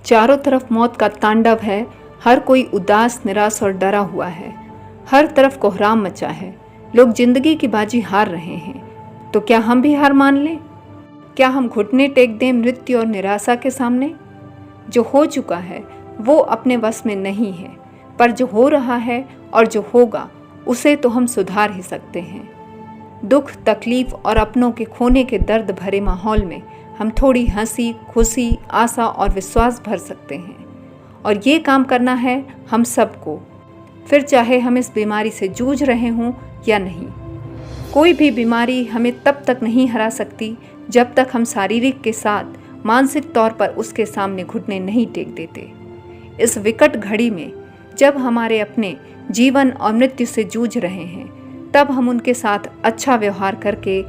चारों तरफ मौत का तांडव है, हर कोई उदास, निराश और डरा हुआ है। हर तरफ कोहराम मचा है, लोग जिंदगी की बाजी हार रहे हैं। तो क्या हम भी हार मान लें? क्या हम घुटने टेक दें मृत्यु और निराशा के सामने? जो हो चुका है वो अपने बस में नहीं है, पर जो हो रहा है और जो होगा उसे तो हम सुधार ही सकते हैं। दुख, तकलीफ और अपनों के खोने के दर्द भरे माहौल में हम थोड़ी हंसी, खुशी, आशा और विश्वास भर सकते हैं। और ये काम करना है हम सबको, फिर चाहे हम इस बीमारी से जूझ रहे हों या नहीं। कोई भी बीमारी हमें तब तक नहीं हरा सकती जब तक हम शारीरिक के साथ मानसिक तौर पर उसके सामने घुटने नहीं टेक देते। इस विकट घड़ी में जब हमारे अपने जीवन और मृत्यु से जूझ रहे हैं, तब हम उनके साथ अच्छा व्यवहार करके,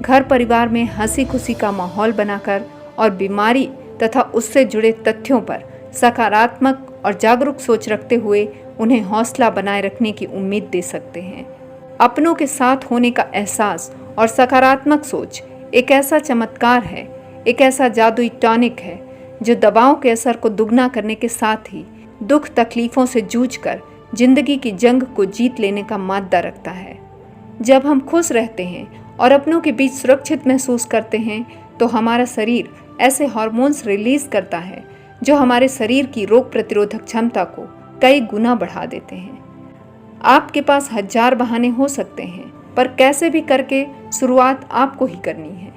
घर परिवार में हंसी खुशी का माहौल बनाकर और बीमारी तथा उससे जुड़े तथ्यों पर सकारात्मक और जागरूक सोच रखते हुए उन्हें हौसला बनाए रखने की उम्मीद दे सकते हैं। अपनों के साथ होने का एहसास और सकारात्मक सोच एक ऐसा चमत्कार है, एक ऐसा जादुई टॉनिक है जो दवाओं के असर को दुगना करने के साथ ही दुख तकलीफों से जूझकर जिंदगी की जंग को जीत लेने का मादा रखता है। जब हम खुश रहते हैं और अपनों के बीच सुरक्षित महसूस करते हैं तो हमारा शरीर ऐसे हार्मोन्स रिलीज करता है जो हमारे शरीर की रोग प्रतिरोधक क्षमता को कई गुना बढ़ा देते हैं। आपके पास 1000 बहाने हो सकते हैं, पर कैसे भी करके शुरुआत आपको ही करनी है।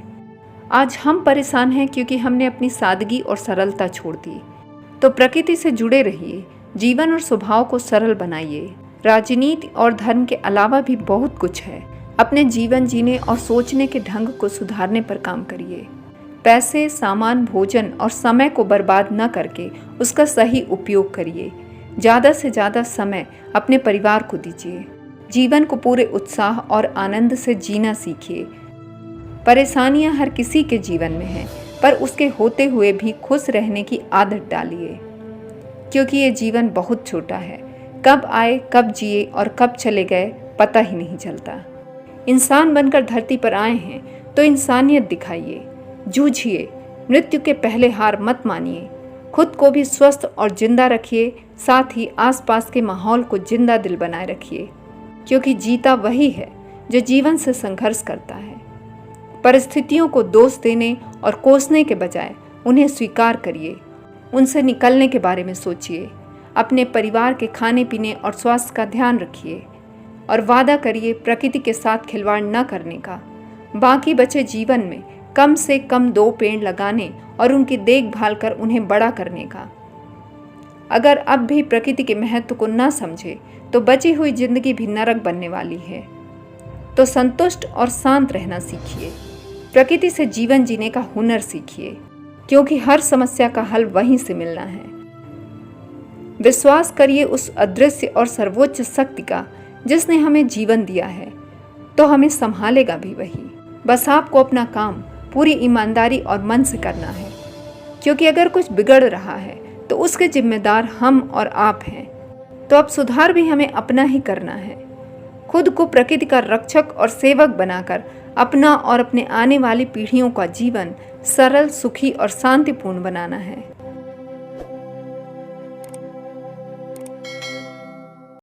आज हम परेशान हैं क्योंकि हमने अपनी सादगी और सरलता छोड़ दी। तो प्रकृति से जुड़े रहिए, जीवन और स्वभाव को सरल बनाइए। राजनीति और धर्म के अलावा भी बहुत कुछ है। अपने जीवन जीने और सोचने के ढंग को सुधारने पर काम करिए। पैसे, सामान, भोजन और समय को बर्बाद न करके उसका सही उपयोग करिए। ज़्यादा से ज़्यादा समय अपने परिवार को दीजिए। जीवन को पूरे उत्साह और आनंद से जीना सीखिए। परेशानियां हर किसी के जीवन में हैं, पर उसके होते हुए भी खुश रहने की आदत डालिए, क्योंकि ये जीवन बहुत छोटा है। कब आए, कब जिए और कब चले गए पता ही नहीं चलता। इंसान बनकर धरती पर आए हैं तो इंसानियत दिखाइए, जूझिए। मृत्यु के पहले हार मत मानिए। खुद को भी स्वस्थ और जिंदा रखिए, साथ ही आसपास के माहौल को जिंदा दिल बनाए रखिए, क्योंकि जीता वही है जो जीवन से संघर्ष करता है। परिस्थितियों को दोष देने और कोसने के बजाय उन्हें स्वीकार करिए। उनसे निकलने के बारे में सोचिए। अपने परिवार के खाने पीने और स्वास्थ्य का ध्यान रखिए और वादा करिए प्रकृति के साथ खिलवाड़ न करने का। बाकी बचे जीवन में कम से कम 2 पेड़ लगाने और उनकी देखभाल कर उन्हें बड़ा करने का। अगर अब भी प्रकृति के महत्व को न समझे तो बची हुई जिंदगी भी नरक बनने वाली है। तो संतुष्ट और शांत रहना सीखिए। प्रकृति से जीवन जीने का हुनर सीखिए, क्योंकि हर समस्या का हल वहीं से मिलना है। विश्वास करिए उस अदृश्य और सर्वोच्च शक्ति का जिसने हमें जीवन दिया है, तो हमें संभालेगा भी वही। बस आपको अपना काम पूरी ईमानदारी और मन से करना है, क्योंकि अगर कुछ बिगड़ रहा है तो उसके जिम्मेदार हम और आप हैं। तो अब सुधार भी हमें अपना ही करना है। खुद को प्रकृति का रक्षक और सेवक बनाकर अपना और अपने आने वाली पीढ़ियों का जीवन सरल, सुखी और शांतिपूर्ण बनाना है।